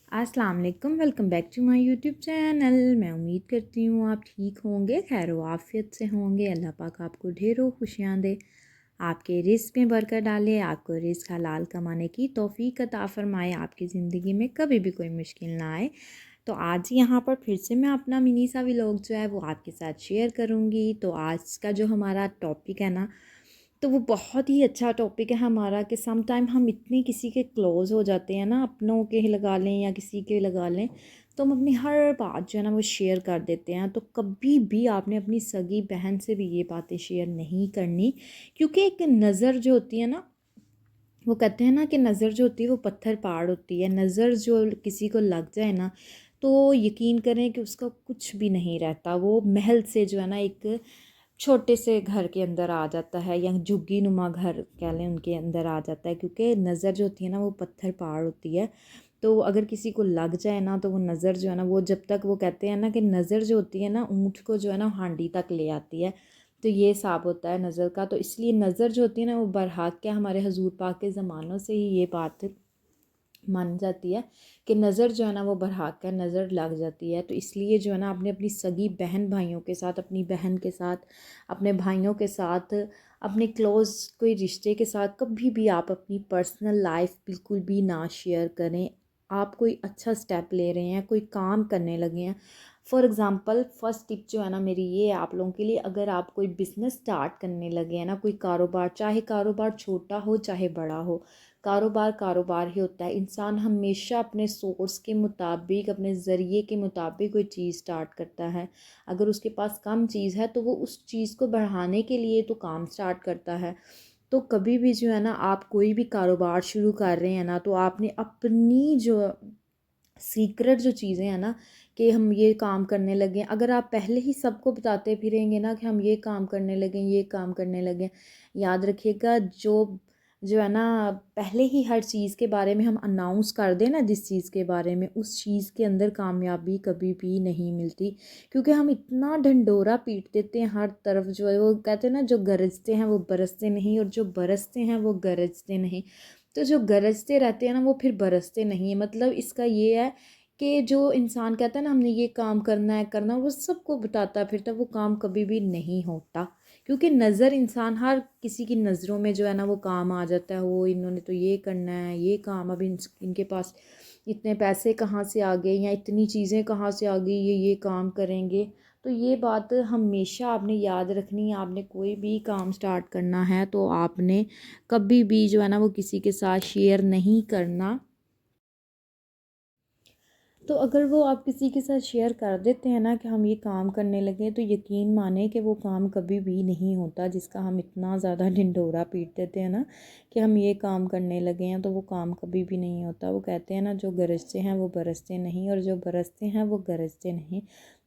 अस्सलाम वालेकुम, welcome back to my YouTube channel. मैं उम्मीद करती हूँ आप ठीक होंगे, खैर आफियत से होंगे। अल्लाह पाक आपको ढेरों खुशियाँ दे, आपके रिज़्क़ में बरकत डाले, आपको रिज़्क़ हलाल कमाने की तौफ़ीक अता फ़रमाए, आपकी ज़िंदगी में कभी भी कोई मुश्किल ना आए। तो आज यहाँ पर फिर से मैं अपना मिनी सा व्लॉग जो है वो आपके साथ शेयर करूँगी। तो आज का जो हमारा टॉपिक है ना, तो वो बहुत ही अच्छा टॉपिक है हमारा कि सम टाइम हम इतने किसी के क्लोज़ हो जाते हैं ना, अपनों के ही लगा लें या किसी के लगा लें, तो हम अपनी हर बात जो है ना वो शेयर कर देते हैं। तो कभी भी आपने अपनी सगी बहन से भी ये बातें शेयर नहीं करनी, क्योंकि एक नज़र जो होती है ना, वो कहते हैं ना कि नज़र जो होती है वो पत्थर पहाड़ होती है। नज़र जो किसी को लग जाए ना, तो यकीन करें कि उसका कुछ भी नहीं रहता। वो महल से जो है ना एक छोटे से घर के अंदर आ जाता है, या झुग्गी नुमा घर कह लें उनके अंदर आ जाता है, क्योंकि नज़र जो होती है ना वो पत्थर पहाड़ होती है। तो अगर किसी को लग जाए ना, तो वो नज़र जो है ना, वो जब तक, वो कहते हैं ना कि नज़र जो होती है ना ऊँट को जो है ना हांडी तक ले आती है। तो ये हिसाब होता है नज़र का। तो इसलिए नज़र जो होती है ना वो बरहक के, हमारे हजूर पाक के ज़मानों से ही ये बात मानी जाती है कि नज़र जो है ना वो बरहक है, नज़र लग जाती है। तो इसलिए जो है ना आपने अपनी सगी बहन भाइयों के साथ, अपनी बहन के साथ, अपने भाइयों के साथ, अपने क्लोज़ कोई रिश्ते के साथ कभी भी आप अपनी पर्सनल लाइफ बिल्कुल भी ना शेयर करें। आप कोई अच्छा स्टेप ले रहे हैं, कोई काम करने लगे हैं, फॉर एग्ज़ाम्पल फ़र्स्ट टिप जो है ना मेरी ये है आप लोगों के लिए, अगर आप कोई बिज़नेस स्टार्ट करने लगे हैं ना, कोई कारोबार, चाहे कारोबार छोटा हो चाहे बड़ा हो, कारोबार कारोबार ही होता है। इंसान हमेशा अपने सोर्स के मुताबिक, अपने ज़रिए के मुताबिक कोई चीज़ स्टार्ट करता है। अगर उसके पास कम चीज़ है तो वो उस चीज़ को बढ़ाने के लिए तो काम स्टार्ट करता है। तो कभी भी जो है ना आप कोई भी कारोबार शुरू कर रहे हैं ना, तो आपने अपनी जो सीक्रेट जो चीज़ें हैं ना, कि हम ये काम करने लगे, अगर आप पहले ही सबको बताते फिरेंगे ना कि हम ये काम करने लगे, ये काम करने लगे, याद रखिएगा जो है ना, पहले ही हर चीज़ के बारे में हम अनाउंस कर दें ना, जिस चीज़ के बारे में, उस चीज़ के अंदर कामयाबी कभी भी नहीं मिलती। क्योंकि हम इतना ढंढोरा पीट देते हैं हर तरफ, जो है वो कहते हैं ना, जो गरजते हैं वो बरसते नहीं, और जो बरसते हैं वो गरजते नहीं। तो जो गरजते रहते हैं ना वो फिर बरसते नहीं है। मतलब इसका ये है कि जो इंसान कहता है ना हमने ये काम करना है, करना, वो सबको बताता फिरता, वो काम कभी भी नहीं होता। क्योंकि नज़र, इंसान हर किसी की नज़रों में जो है ना वो काम आ जाता है। वो इन्होंने तो ये करना है, ये काम, अब इनके पास इतने पैसे कहाँ से आ गए, या इतनी चीज़ें कहाँ से आ गई, ये काम करेंगे। तो ये बात हमेशा आपने याद रखनी है। आपने कोई भी काम स्टार्ट करना है तो आपने कभी भी जो है ना वो किसी के साथ शेयर नहीं करना। तो अगर वो आप किसी के साथ शेयर कर देते हैं ना कि हम ये काम करने लगे, तो यकीन माने कि वो काम कभी भी नहीं होता, जिसका हम इतना ज़्यादा ढिंढोरा पीट देते हैं ना कि हम ये काम करने लगे हैं, तो वो काम कभी भी नहीं होता। वो कहते हैं ना, जो गरजते हैं वो बरसते नहीं, और जो बरसते हैं वो गरजते नहीं।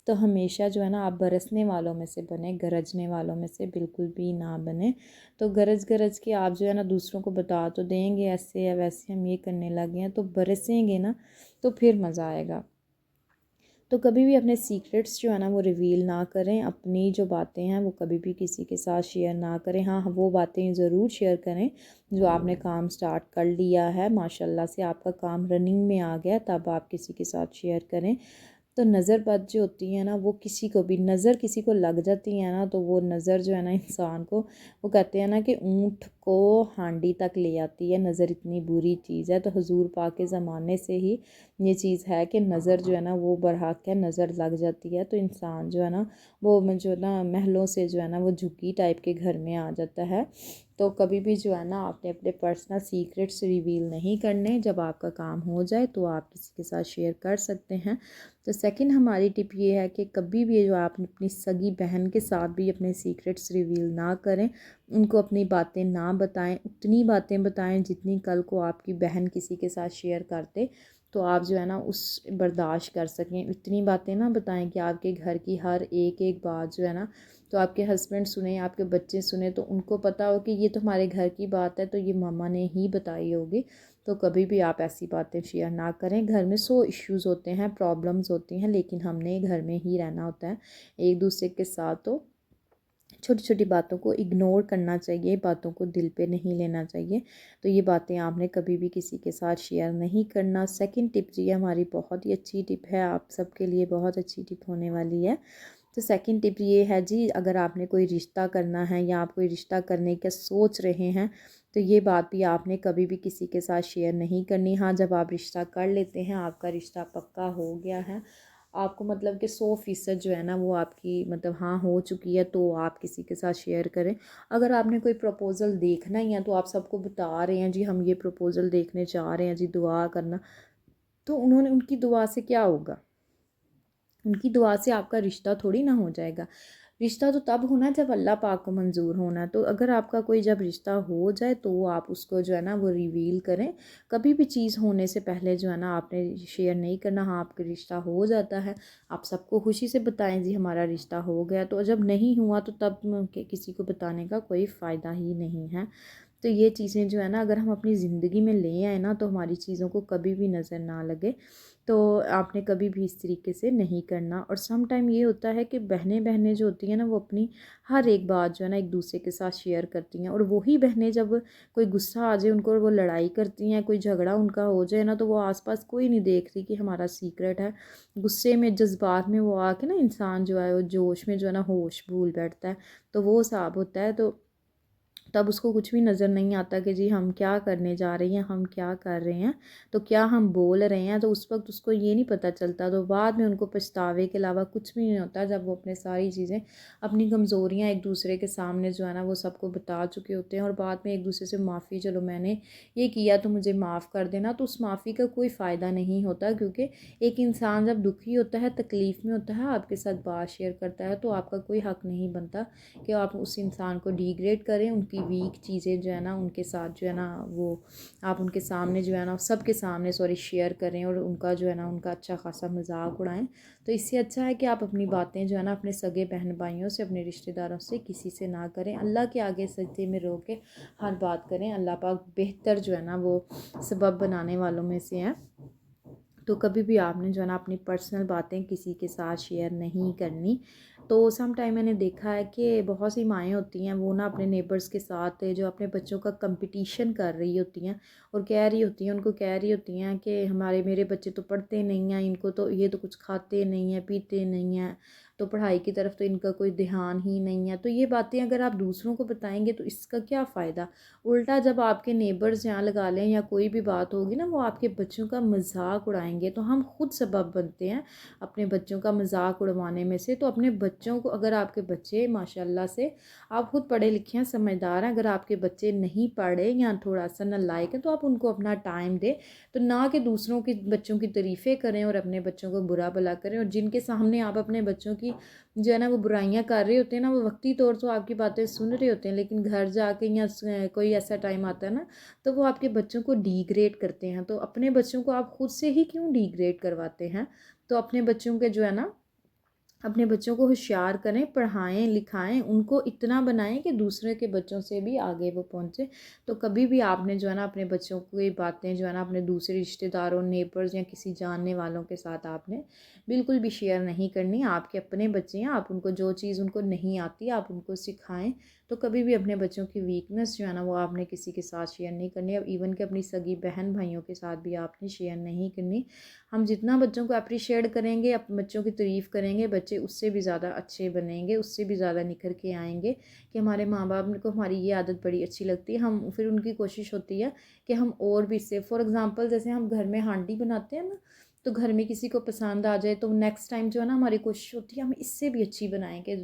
तो हमेशा जो है ना आप बरसने वालों में से बने, गरजने वालों में से बिल्कुल भी ना बने। तो गरज गरज के आप जो है ना दूसरों को बता तो देंगे ऐसे या वैसे हम ये करने लगे हैं, तो बरसेंगे ना, तो फिर मज़ा आएगा। तो कभी भी अपने सीक्रेट्स जो है ना वो रिवील ना करें, अपनी जो बातें हैं वो कभी भी किसी के साथ शेयर ना करें। हाँ, वो बातें ज़रूर शेयर करें जो आपने काम स्टार्ट कर लिया है, माशाल्लाह से आपका काम रनिंग में आ गया, तब आप किसी के साथ शेयर करें। तो नज़र बद जो होती है ना, वो किसी को भी, नज़र किसी को लग जाती है ना, तो वो नज़र जो है ना इंसान को, वो कहते हैं ना कि ऊँट को हांडी तक ले आती है। नज़र इतनी बुरी चीज़ है। तो हुजूर पाक के ज़माने से ही ये चीज़ है कि नज़र जो है ना वो बरहक है, नज़र लग जाती है तो इंसान जो है ना वो जो ना महलों से जो है ना वो झुग्गी टाइप के घर में आ जाता है। तो कभी भी जो है ना आपने अपने पर्सनल सीक्रेट्स रिवील नहीं करने। जब आपका काम हो जाए तो आप किसी के साथ शेयर कर सकते हैं। तो सेकंड हमारी टिप ये है कि कभी भी जो आप अपनी सगी बहन के साथ भी अपने सीक्रेट्स रिवील ना करें, उनको अपनी बातें ना बताएं। उतनी बातें बताएं जितनी कल को आपकी बहन किसी के साथ शेयर करते तो आप जो है ना उस बर्दाश्त कर सकें। इतनी बातें ना बताएं कि आपके घर की हर एक एक बात जो है ना, तो आपके हस्बैंड सुने, आपके बच्चे सुने, तो उनको पता हो कि ये तो हमारे घर की बात है, तो ये मामा ने ही बताई होगी। तो कभी भी आप ऐसी बातें शेयर ना करें। घर में 100 इश्यूज़ होते हैं, प्रॉब्लम्स होती हैं, लेकिन हमने घर में ही रहना होता है एक दूसरे के साथ। तो छोटी छोटी बातों को इग्नोर करना चाहिए, बातों को दिल पे नहीं लेना चाहिए। तो ये बातें आपने कभी भी किसी के साथ शेयर नहीं करना। सेकंड टिप जी हमारी बहुत ही अच्छी टिप है, आप सबके लिए बहुत अच्छी टिप होने वाली है। तो सेकंड टिप ये है जी, अगर आपने कोई रिश्ता करना है या आप कोई रिश्ता करने का सोच रहे हैं तो ये बात भी आपने कभी भी किसी के साथ शेयर नहीं करनी। हाँ, जब आप रिश्ता कर लेते हैं, आपका रिश्ता पक्का हो गया है, आपको मतलब कि 100% जो है ना वो आपकी मतलब हाँ हो चुकी है, तो आप किसी के साथ शेयर करें। अगर आपने कोई प्रपोज़ल देखना ही है तो आप सबको बता रहे हैं जी हम ये प्रपोज़ल देखने जा रहे हैं जी, दुआ करना, तो उन्होंने उनकी दुआ से क्या होगा? उनकी दुआ से आपका रिश्ता थोड़ी ना हो जाएगा। रिश्ता तो तब होना जब अल्लाह पाक को मंज़ूर होना। तो अगर आपका कोई जब रिश्ता हो जाए तो आप उसको जो है ना वो रिवील करें। कभी भी चीज़ होने से पहले जो है ना आपने शेयर नहीं करना। हाँ, आपका रिश्ता हो जाता है, आप सबको खुशी से बताएं जी हमारा रिश्ता हो गया। तो जब नहीं हुआ तो तब किसी को बताने का कोई फ़ायदा ही नहीं है। तो ये चीज़ें जो है ना अगर हम अपनी ज़िंदगी में ले आए ना तो हमारी चीज़ों को कभी भी नज़र ना लगे। तो आपने कभी भी इस तरीके से नहीं करना। और सम टाइम ये होता है कि बहनें बहनें जो होती हैं ना वो अपनी हर एक बात जो है ना एक दूसरे के साथ शेयर करती हैं, और वही बहनें जब कोई गुस्सा आ जाए उनको और वो लड़ाई करती हैं, कोई झगड़ा उनका हो जाए ना, तो वो आसपास कोई नहीं देखती कि हमारा सीक्रेट है। गुस्से में जज्बात में वो आके ना इंसान जो है वो जोश में जो है ना होश भूल बैठता है। तो वो हिसाब होता है। तो तब उसको कुछ भी नज़र नहीं आता कि जी हम क्या करने जा रहे हैं, हम क्या कर रहे हैं, तो क्या हम बोल रहे हैं। तो उस वक्त उसको ये नहीं पता चलता। तो बाद में उनको पछतावे के अलावा कुछ भी नहीं होता जब वो अपने सारी चीज़ें, अपनी कमज़ोरियाँ एक दूसरे के सामने जो है ना वो सबको बता चुके होते हैं, और बाद में एक दूसरे से माफ़ी, चलो मैंने ये किया तो मुझे माफ़ कर देना, तो उस माफ़ी का कोई फ़ायदा नहीं होता। क्योंकि एक इंसान जब दुखी होता है, तकलीफ़ में होता है, आपके साथ बात शेयर करता है, तो आपका कोई हक़ नहीं बनता कि आप उस इंसान को डिग्रेड करें, उनकी वीक चीज़ें जो है ना उनके साथ जो है ना वो आप उनके सामने जो है ना सबके सामने सॉरी शेयर करें, और उनका जो है ना उनका अच्छा खासा मजाक उड़ाएं। तो इससे अच्छा है कि आप अपनी बातें जो है ना अपने सगे बहन भाइयों से, अपने रिश्तेदारों से, किसी से ना करें। अल्लाह के आगे सजदे में रो के हर बात करें। अल्लाह पाक बेहतर जो है ना वो सबब बनाने वालों में से हैं। तो कभी भी आपने जो है ना अपनी पर्सनल बातें किसी के साथ शेयर नहीं करनी। तो सम टाइम मैंने देखा है कि बहुत सी माएँ होती हैं वो ना अपने नेबर्स के साथ जो अपने बच्चों का कंपटीशन कर रही होती हैं, और कह रही होती हैं, उनको कह रही होती हैं कि मेरे बच्चे तो पढ़ते नहीं हैं, इनको तो ये तो कुछ खाते नहीं हैं, पीते नहीं हैं, तो पढ़ाई की तरफ तो इनका कोई ध्यान ही नहीं है। तो ये बातें अगर आप दूसरों को बताएंगे तो इसका क्या फ़ायदा। उल्टा जब आपके नेबर्स यहाँ लगा लें या कोई भी बात होगी ना, वो आपके बच्चों का मजाक उड़ाएंगे, तो हम खुद सबब बनते हैं अपने बच्चों का मजाक उड़वाने में से। तो अपने बच्चों को, अगर आपके बच्चे माशाल्लाह से आप खुद पढ़े लिखे हैं, समझदार हैं, अगर आपके बच्चे नहीं पढ़े या थोड़ा सा नालायक हैं तो आप उनको अपना टाइम दें। तो ना कि दूसरों के बच्चों की तारीफ़ें करें और अपने बच्चों को बुरा भला करें। और जिनके सामने आप अपने बच्चों की जो है ना वो बुराइयां कर रहे होते हैं ना, वो वक्ती तौर तो आपकी बातें सुन रहे होते हैं, लेकिन घर जाके या कोई ऐसा टाइम आता है ना तो वो आपके बच्चों को डिग्रेड करते हैं। तो अपने बच्चों को आप खुद से ही क्यों डिग्रेड करवाते हैं। तो अपने बच्चों के जो है ना अपने बच्चों को होशियार करें, पढ़ाएं लिखाएं, उनको इतना बनाएं कि दूसरे के बच्चों से भी आगे वो पहुँचे। तो कभी भी आपने जो है ना अपने बच्चों को ये बातें जो है ना अपने दूसरे रिश्तेदारों, नेबर्स या किसी जानने वालों के साथ आपने बिल्कुल भी शेयर नहीं करनी। आपके अपने बच्चे हैं, आप उनको जो चीज़ उनको नहीं आती आप उनको सिखाएं। तो कभी भी अपने बच्चों की वीकनेस जो है ना वो आपने किसी के साथ शेयर नहीं करनी। अब इवन कि अपनी सगी बहन भाइयों के साथ भी आपने शेयर नहीं करनी। हम जितना बच्चों को अप्रिशिएट करेंगे, अपने बच्चों की तारीफ़ करेंगे, बच्चे उससे भी ज़्यादा अच्छे बनेंगे, उससे भी ज़्यादा निखर के आएंगे कि हमारे माँ बाप को हमारी ये आदत बड़ी अच्छी लगती है। हम फिर उनकी कोशिश होती है कि हम और भी इससे, फॉर एग्ज़ाम्पल जैसे हम घर में हांडी बनाते हैं ना, तो घर में किसी को पसंद आ जाए तो नेक्स्ट टाइम जो है ना हमारी कोशिश होती है हम इससे भी अच्छी बनाएं कि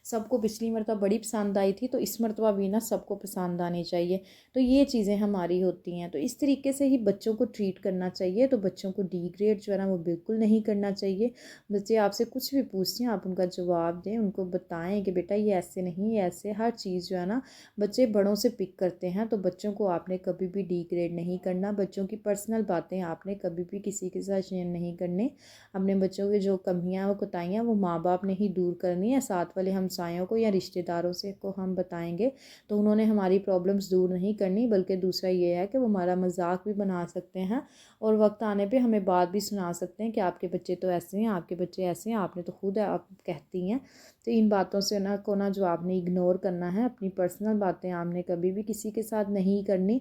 सबको पिछली मरतबा बड़ी पसंद आई थी तो इस मरतबा भी ना सबको पसंद आनी चाहिए। तो ये चीज़ें हमारी होती हैं। तो इस तरीके से ही बच्चों को ट्रीट करना चाहिए। तो बच्चों को डिग्रेड जो है ना वो बिल्कुल नहीं करना चाहिए। बच्चे आपसे कुछ भी पूछते हैं आप उनका जवाब दें, उनको बताएं कि बेटा ये ऐसे नहीं, ये ऐसे। हर चीज़ जो है ना बच्चे बड़ों से पिक करते हैं। तो बच्चों को आपने कभी भी डिग्रेड नहीं करना। बच्चों की पर्सनल बातें आपने कभी भी किसी के साथ शेयर नहीं करने। अपने बच्चों की जो कमियाँ व कोताहियाँ वो माँ बाप ने ही दूर करनी है। साथ वाले हमसायों को या रिश्तेदारों से को हम बताएंगे तो उन्होंने हमारी प्रॉब्लम्स दूर नहीं करनी, बल्कि दूसरा ये है कि वो हमारा मजाक भी बना सकते हैं और वक्त आने पे हमें बात भी सुना सकते हैं कि आपके बच्चे तो ऐसे हैं, आपके बच्चे ऐसे हैं, आपने तो खुद आप कहती हैं। तो इन बातों से ना जो आपने इग्नोर करना है, अपनी पर्सनल बातें आपने कभी भी किसी के साथ नहीं करनी।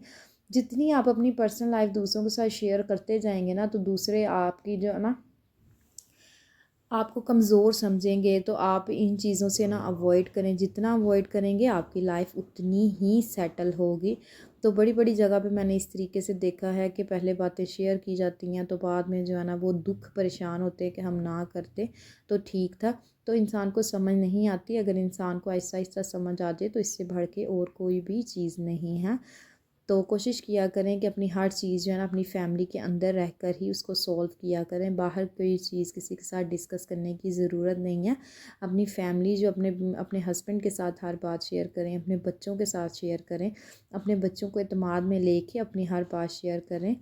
जितनी आप अपनी पर्सनल लाइफ दूसरों के साथ शेयर करते जाएंगे ना, तो दूसरे आपकी जो है ना आपको कमज़ोर समझेंगे। तो आप इन चीज़ों से ना अवॉइड करें, जितना अवॉइड करेंगे आपकी लाइफ उतनी ही सेटल होगी। तो बड़ी बड़ी जगह पे मैंने इस तरीके से देखा है कि पहले बातें शेयर की जाती हैं, तो बाद में जो है ना वो दुख परेशान होते हैं कि हम ना करते तो ठीक था। तो इंसान को समझ नहीं आती, अगर इंसान को आहिस्ता आहिस्ता समझ आ जाए तो इससे बढ़ के और कोई भी चीज़ नहीं है। तो कोशिश किया करें कि अपनी हर चीज़ जो है ना अपनी फैमिली के अंदर रहकर ही उसको सॉल्व किया करें। बाहर कोई चीज़ किसी के साथ डिस्कस करने की ज़रूरत नहीं है। अपनी फैमिली जो अपने अपने हस्बैंड के साथ हर बात शेयर करें, अपने बच्चों के साथ शेयर करें, अपने बच्चों को एतमाद में लेके अपनी हर बात शेयर करें।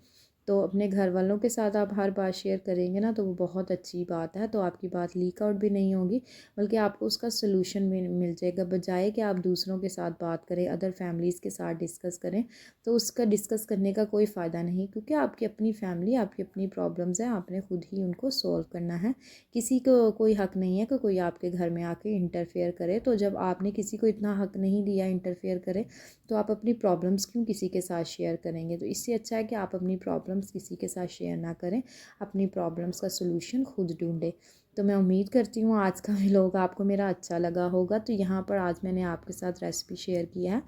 तो अपने घर वालों के साथ आप हर बात शेयर करेंगे ना, तो वो बहुत अच्छी बात है। तो आपकी बात लीक आउट भी नहीं होगी, बल्कि आपको उसका सलूशन भी मिल जाएगा। बजाय कि आप दूसरों के साथ बात करें, अदर फैमिलीज़ के साथ डिस्कस करें, तो उसका डिस्कस करने का कोई फ़ायदा नहीं, क्योंकि आपकी अपनी फैमिली, आपकी अपनी प्रॉब्लम्स हैं, आपने खुद ही उनको सॉल्व करना है। किसी को कोई हक़ नहीं है कि कोई आपके घर में आके इंटरफेयर करे। तो जब आपने किसी को इतना हक़ नहीं दिया इंटरफेयर करे, तो आप अपनी प्रॉब्लम्स क्यों किसी के साथ शेयर करेंगे। तो इससे अच्छा है कि आप अपनी प्रॉब्लम्स किसी के साथ शेयर ना करें, अपनी प्रॉब्लम्स का सलूशन खुद ढूंढें। तो मैं उम्मीद करती हूँ आज का व्लॉग आपको मेरा अच्छा लगा होगा। तो यहाँ पर आज मैंने आपके साथ रेसिपी शेयर की है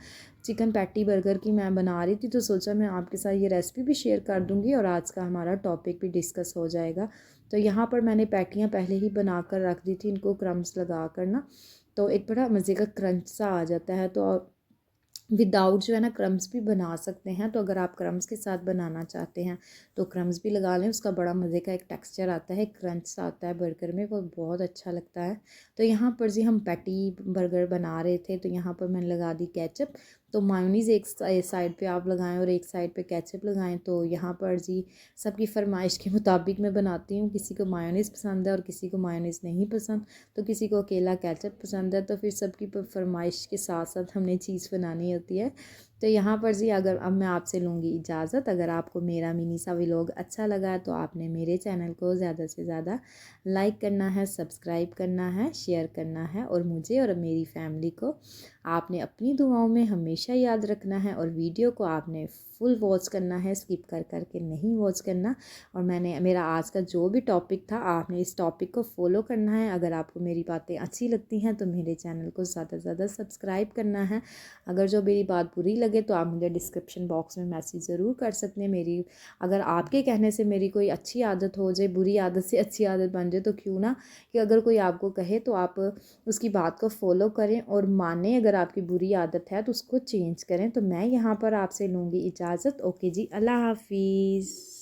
चिकन पैटी बर्गर की। मैं बना रही थी तो सोचा मैं आपके साथ ये रेसिपी भी शेयर कर दूँगी और आज का हमारा टॉपिक भी डिस्कस हो जाएगा। तो यहाँ पर मैंने पैटियाँ पहले ही बना कर रख दी थी, इनको क्रम्स लगा कर ना, तो एक बड़ा मज़े का क्रंच सा आ जाता है। तो विदाउट जो है ना क्रम्स भी बना सकते हैं। तो अगर आप क्रम्स के साथ बनाना चाहते हैं तो क्रम्स भी लगा लें, उसका बड़ा मज़े का एक टेक्सचर आता है, क्रंच सा आता है बर्गर में, वो बहुत अच्छा लगता है। तो यहाँ पर जी हम पैटी बर्गर बना रहे थे, तो यहाँ पर मैंने लगा दी केचप। तो मायोनीज़ एक साइड पे आप लगाएं और एक साइड पे केचप लगाएं। तो यहाँ पर जी सबकी फरमाइश के मुताबिक मैं बनाती हूँ, किसी को मायोनीज़ पसंद है और किसी को मायोनीज़ नहीं पसंद, तो किसी को अकेला केचप पसंद है। तो फिर सबकी फरमाइश के साथ साथ हमने चीज़ बनानी होती है। तो यहाँ पर जी अगर अब मैं आपसे लूँगी इजाज़त। अगर आपको मेरा मिनी सा व्लॉग अच्छा लगा है तो आपने मेरे चैनल को ज़्यादा से ज़्यादा लाइक करना है, सब्सक्राइब करना है, शेयर करना है, और मुझे और मेरी फैमिली को आपने अपनी दुआओं में हमेशा याद रखना है। और वीडियो को आपने फुल वॉच करना है, स्किप कर कर के नहीं वॉच करना। और मेरा आज का जो भी टॉपिक था, आपने इस टॉपिक को फॉलो करना है। अगर आपको मेरी बातें अच्छी लगती हैं तो मेरे चैनल को ज़्यादा से ज़्यादा सब्सक्राइब करना है। अगर जो मेरी बात बुरी लगे तो आप मुझे डिस्क्रिप्शन बॉक्स में मैसेज ज़रूर कर सकते हैं। मेरी अगर आपके कहने से मेरी कोई अच्छी आदत हो जाए, बुरी आदत से अच्छी आदत बन जाए, तो क्यों ना कि अगर कोई आपको कहे तो आप उसकी बात को फॉलो करें और मानें। अगर आपकी बुरी आदत है तो उसको चेंज करें। तो मैं यहाँ पर आपसे लूँगी इजाज़त। ओके जी, अल्लाह हाफिज़।